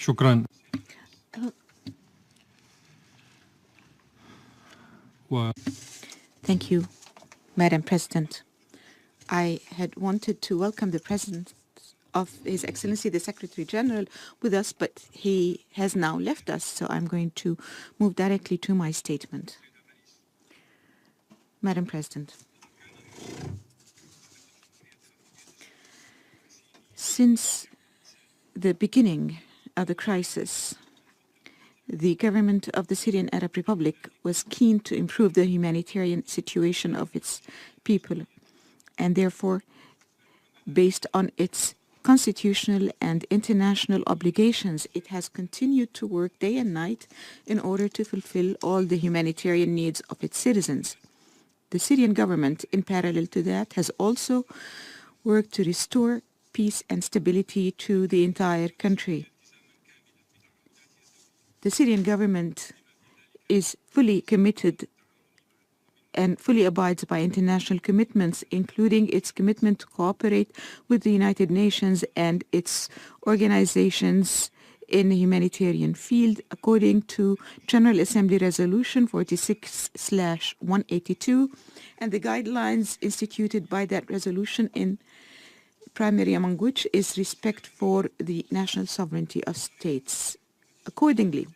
شكرا. Thank you, Madam President. I had wanted to welcome the presence of His Excellency the Secretary General with us, but he has now left us, so I'm going to move directly to my statement. Madam President, since the beginning of the crisis, the government of the Syrian Arab Republic was keen to improve the humanitarian situation of its people, and therefore, based on its constitutional and international obligations, it has continued to work day and night in order to fulfill all the humanitarian needs of its citizens. The Syrian government, in parallel to that, has also worked to restore peace and stability to the entire country. The Syrian government is fully committed and fully abides by international commitments, including its commitment to cooperate with the United Nations and its organizations in the humanitarian field, according to General Assembly Resolution 46/182 and the guidelines instituted by that resolution, in primary among which is respect for the national sovereignty of states. Accordingly,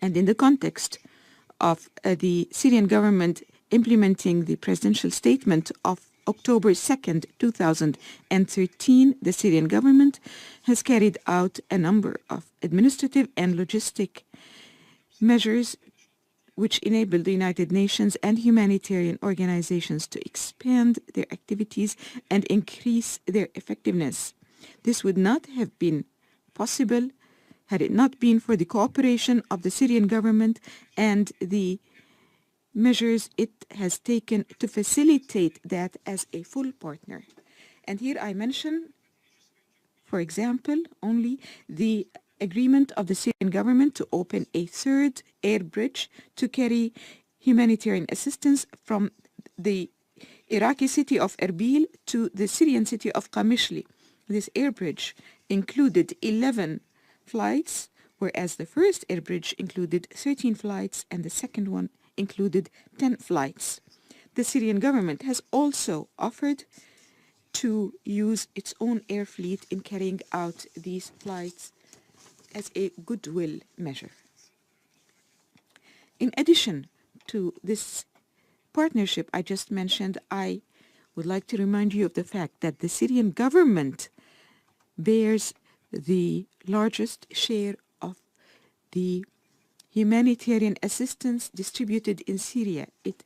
and in the context of the Syrian government implementing the presidential statement of October 2nd, 2013, the Syrian government has carried out a number of administrative and logistic measures which enable the United Nations and humanitarian organizations to expand their activities and increase their effectiveness. This would not have been possible had it not been for the cooperation of the Syrian government and the measures it has taken to facilitate that as a full partner. And here I mention, for example, only the agreement of the Syrian government to open a third air bridge to carry humanitarian assistance from the Iraqi city of Erbil to the Syrian city of Qamishli. This air bridge included 11 flights, whereas the first air bridge included 13 flights and the second one included 10 flights. The Syrian government has also offered to use its own air fleet in carrying out these flights as a goodwill measure. In addition to this partnership I just mentioned, I would like to remind you of the fact that the Syrian government bears the largest share of the humanitarian assistance distributed in Syria. It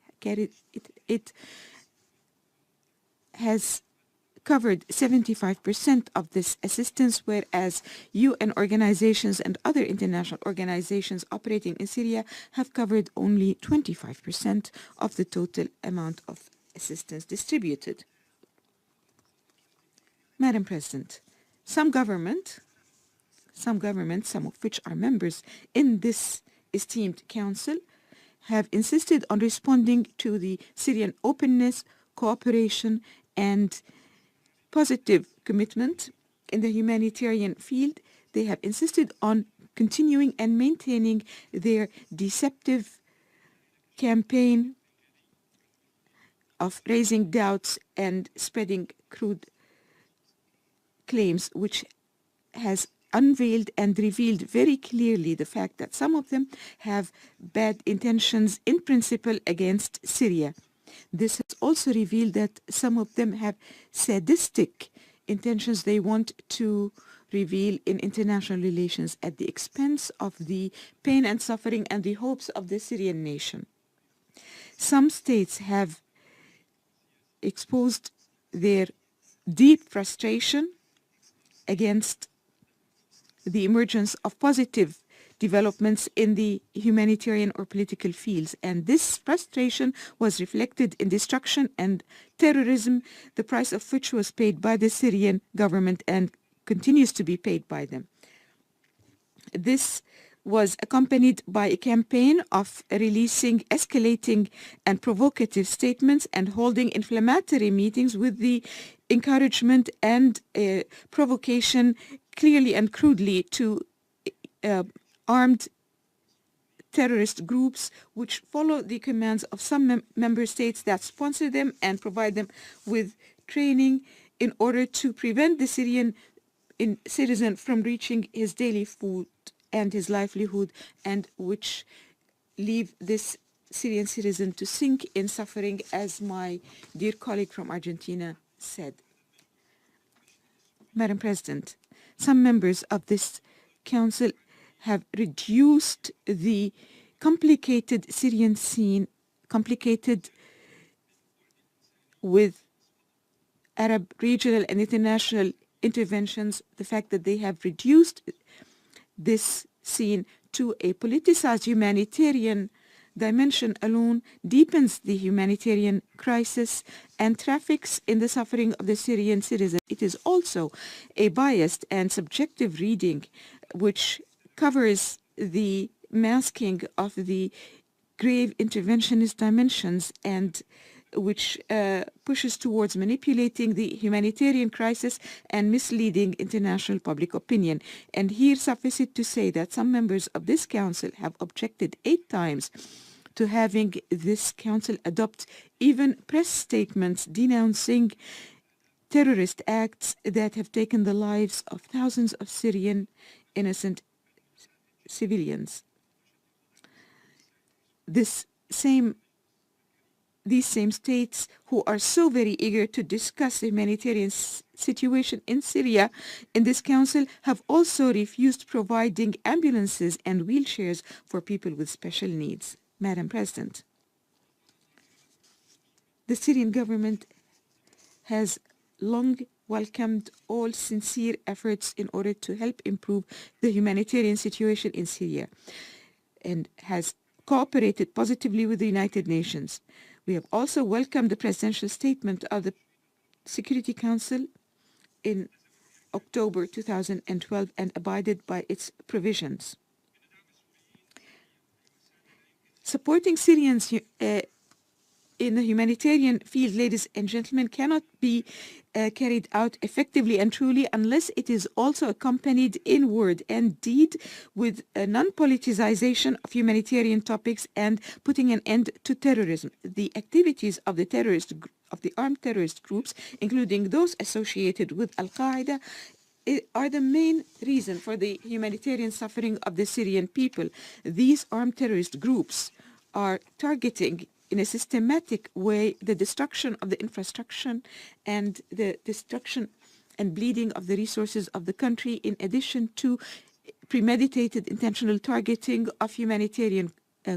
has covered 75% of this assistance, whereas UN organizations and other international organizations operating in Syria have covered only 25% of the total amount of assistance distributed. Madam President, some governments, some of which are members in this esteemed council, have insisted on responding to the Syrian openness, cooperation, and positive commitment in the humanitarian field. They have insisted on continuing and maintaining their deceptive campaign of raising doubts and spreading crude claims, which has unveiled and revealed very clearly the fact that some of them have bad intentions in principle against Syria. This has also revealed that some of them have sadistic intentions they want to reveal in international relations at the expense of the pain and suffering and the hopes of the Syrian nation. Some states have exposed their deep frustration against the emergence of positive developments in the humanitarian or political fields, and this frustration was reflected in destruction and terrorism, the price of which was paid by the Syrian government and continues to be paid by them. This was accompanied by a campaign of releasing escalating and provocative statements and holding inflammatory meetings with the encouragement and provocation clearly and crudely to armed terrorist groups which follow the commands of some member states that sponsor them and provide them with training in order to prevent the Syrian citizen from reaching his daily food and his livelihood, and which leave this Syrian citizen to sink in suffering, as my dear colleague from Argentina said. Madam President, some members of this council have reduced the complicated Syrian scene, complicated with Arab regional and international interventions, the fact that they have reduced this scene to a politicized humanitarian dimension alone deepens the humanitarian crisis and traffics in the suffering of the Syrian citizen. It is also a biased and subjective reading which covers the masking of the grave interventionist dimensions and which pushes towards manipulating the humanitarian crisis and misleading international public opinion. And here suffice it to say that some members of this council have objected 8 times to having this council adopt even press statements denouncing terrorist acts that have taken the lives of thousands of Syrian innocent civilians. These same states who are so very eager to discuss the humanitarian situation in Syria in this council have also refused providing ambulances and wheelchairs for people with special needs. Madam President, the Syrian government has long welcomed all sincere efforts in order to help improve the humanitarian situation in Syria and has cooperated positively with the United Nations. We have also welcomed the presidential statement of the Security Council in October 2012 and abided by its provisions. Supporting Syrians in the humanitarian field, ladies and gentlemen, cannot be carried out effectively and truly unless it is also accompanied in word and deed with a non-politicization of humanitarian topics and putting an end to terrorism. The activities of the armed terrorist groups, including those associated with Al-Qaeda, are the main reason for the humanitarian suffering of the Syrian people. These armed terrorist groups are targeting in a systematic way the destruction of the infrastructure and the destruction and bleeding of the resources of the country, in addition to premeditated intentional targeting of humanitarian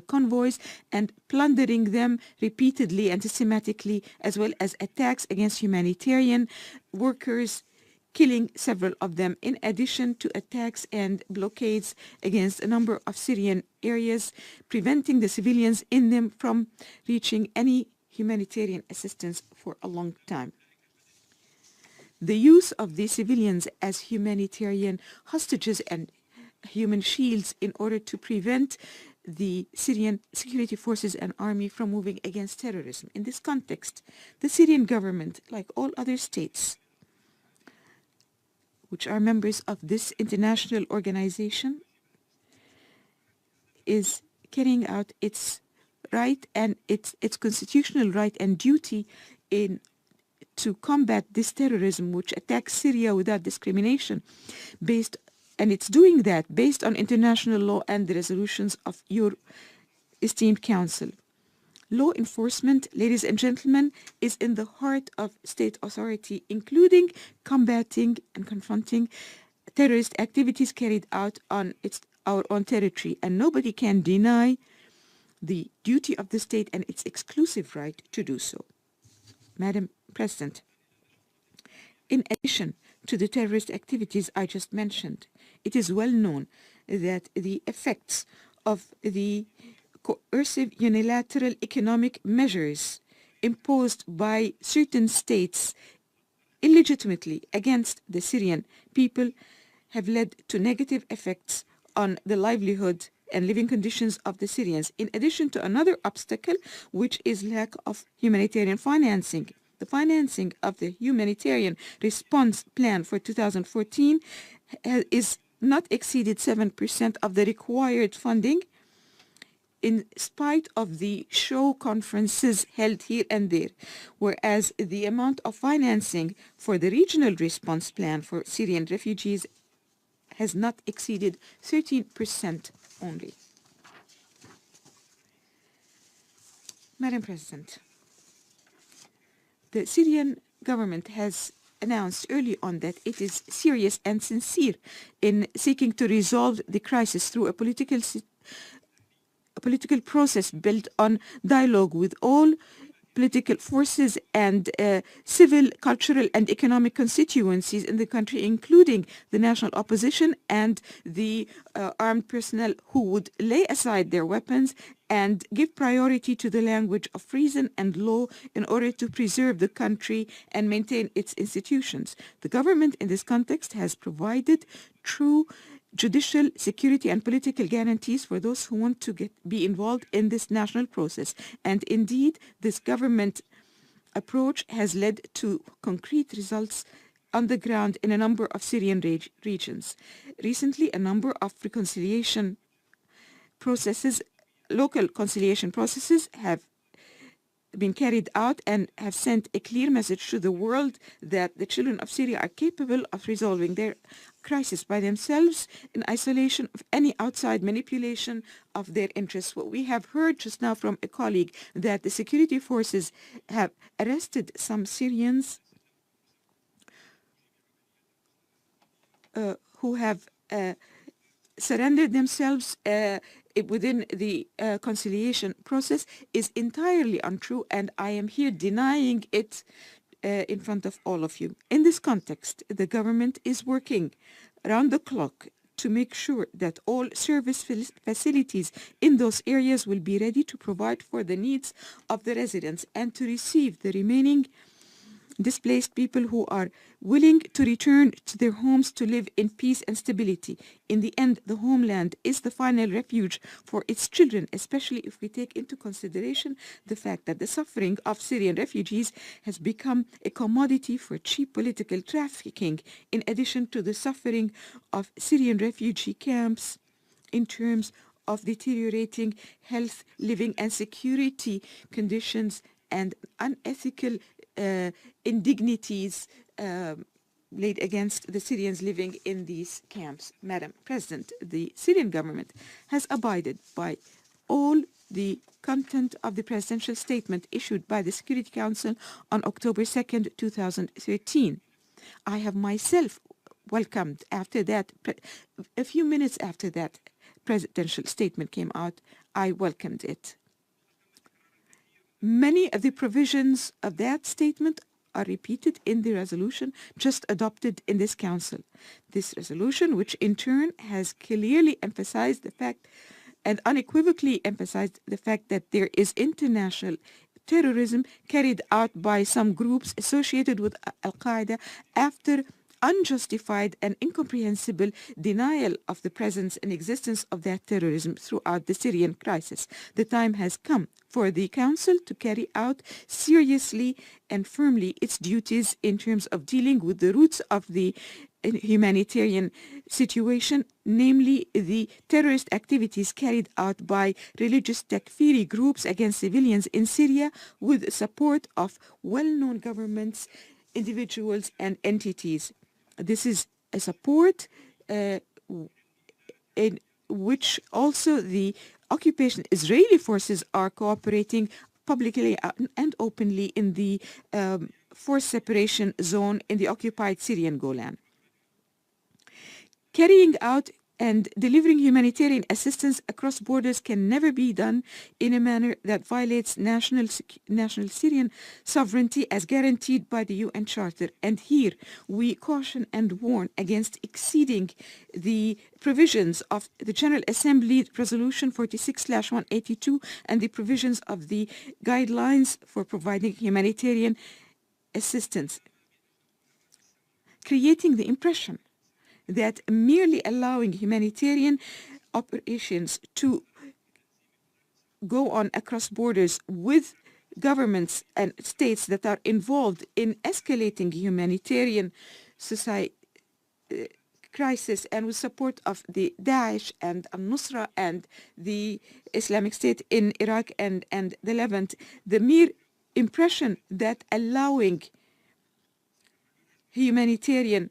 convoys and plundering them repeatedly and systematically, as well as attacks against humanitarian workers, killing several of them, in addition to attacks and blockades against a number of Syrian areas, preventing the civilians in them from reaching any humanitarian assistance for a long time. The use of these civilians as humanitarian hostages and human shields in order to prevent the Syrian security forces and army from moving against terrorism. In this context, the Syrian government, like all other states, which are members of this international organization, is carrying out its right and its constitutional right and duty to combat this terrorism which attacks Syria without discrimination, and it's doing that based on international law and the resolutions of your esteemed council. Law enforcement, ladies and gentlemen, is in the heart of state authority, including combating and confronting terrorist activities carried out on our own territory, and nobody can deny the duty of the state and its exclusive right to do so. Madam President, in addition to the terrorist activities I just mentioned, it is well known that the effects of the coercive unilateral economic measures imposed by certain states illegitimately against the Syrian people have led to negative effects on the livelihood and living conditions of the Syrians, in addition to another obstacle, which is lack of humanitarian financing. The financing of the humanitarian response plan for 2014 is not exceeded 7% of the required funding, in spite of the show conferences held here and there, whereas the amount of financing for the regional response plan for Syrian refugees has not exceeded 13% only. Madam President, the Syrian government has announced early on that it is serious and sincere in seeking to resolve the crisis through a political process built on dialogue with all political forces and civil, cultural, and economic constituencies in the country, including the national opposition and the armed personnel who would lay aside their weapons and give priority to the language of reason and law in order to preserve the country and maintain its institutions. The government in this context has provided true judicial, security, and political guarantees for those who want to be involved in this national process. And indeed, this government approach has led to concrete results on the ground in a number of Syrian regions. Recently, a number of reconciliation processes, local conciliation processes, have been carried out and have sent a clear message to the world that the children of Syria are capable of resolving their crisis by themselves in isolation of any outside manipulation of their interests. What we have heard just now from a colleague, that the security forces have arrested some Syrians who have surrendered themselves within the conciliation process, is entirely untrue, and I am here denying it in front of all of you. In this context, the government is working around the clock to make sure that all service facilities in those areas will be ready to provide for the needs of the residents and to receive the remaining displaced people who are willing to return to their homes to live in peace and stability. In the end, the homeland is the final refuge for its children, especially if we take into consideration the fact that the suffering of Syrian refugees has become a commodity for cheap political trafficking, in addition to the suffering of Syrian refugee camps in terms of deteriorating health, living, and security conditions and unethical indignities laid against the Syrians living in these camps. Madam President, the Syrian government has abided by all the content of the presidential statement issued by the Security Council on October 2nd, 2013. I have myself welcomed after that, a few minutes after that presidential statement came out, I welcomed it. Many of the provisions of that statement are repeated in the resolution just adopted in this council. This resolution, which in turn has clearly emphasized the fact and unequivocally emphasized the fact that there is international terrorism carried out by some groups associated with Al-Qaeda after unjustified and incomprehensible denial of the presence and existence of that terrorism throughout the Syrian crisis. The time has come for the Council to carry out seriously and firmly its duties in terms of dealing with the roots of the humanitarian situation, namely the terrorist activities carried out by religious Takfiri groups against civilians in Syria with the support of well-known governments, individuals, and entities. This is a support in which also the occupation Israeli forces are cooperating publicly and openly in the forced separation zone in the occupied Syrian Golan. Carrying out and delivering humanitarian assistance across borders can never be done in a manner that violates national Syrian sovereignty as guaranteed by the UN Charter. And here we caution and warn against exceeding the provisions of the General Assembly Resolution 46/182 and the provisions of the guidelines for providing humanitarian assistance, creating the impression that merely allowing humanitarian operations to go on across borders with governments and states that are involved in escalating humanitarian crisis and with support of the Daesh and al-Nusra and the Islamic State in Iraq and the Levant, the mere impression that allowing humanitarian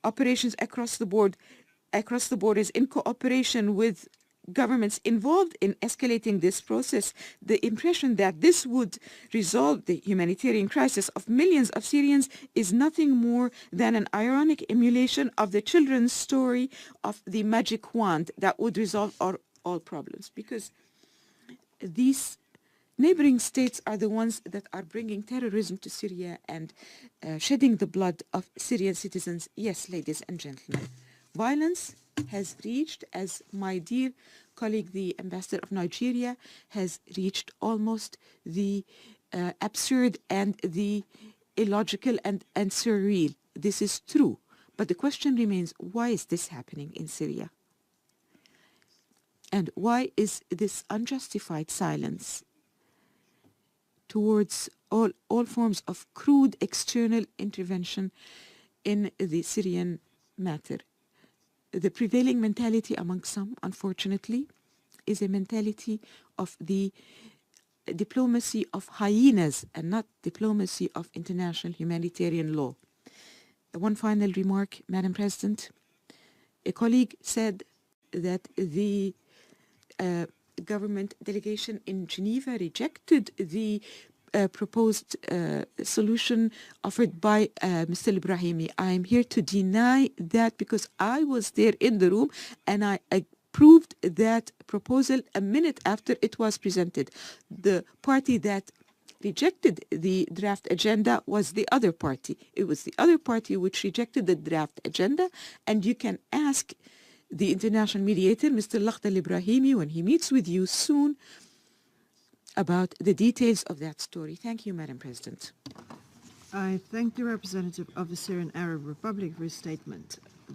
operations across the borders in cooperation with governments involved in escalating this process, the impression that this would resolve the humanitarian crisis of millions of Syrians is nothing more than an ironic emulation of the children's story of the magic wand that would resolve all problems. Because these neighboring states are the ones that are bringing terrorism to Syria and shedding the blood of Syrian citizens. Yes, ladies and gentlemen, violence has reached, as my dear colleague, the ambassador of Nigeria, has reached almost the absurd and the illogical and surreal. This is true. But the question remains, why is this happening in Syria? And why is this unjustified silence towards all forms of crude external intervention in the Syrian matter? The prevailing mentality among some, unfortunately, is a mentality of the diplomacy of hyenas and not diplomacy of international humanitarian law. One final remark, Madam President. A colleague said that the government delegation in Geneva rejected the proposed solution offered by Mr. Ibrahimi. I am here to deny that because I was there in the room and I approved that proposal a minute after it was presented. The party that rejected the draft agenda was the other party. It was the other party which rejected the draft agenda, and you can ask the international mediator, Mr. Lakhdar Ibrahimi, when he meets with you soon, about the details of that story. Thank you, Madam President. I thank the representative of the Syrian Arab Republic for his statement.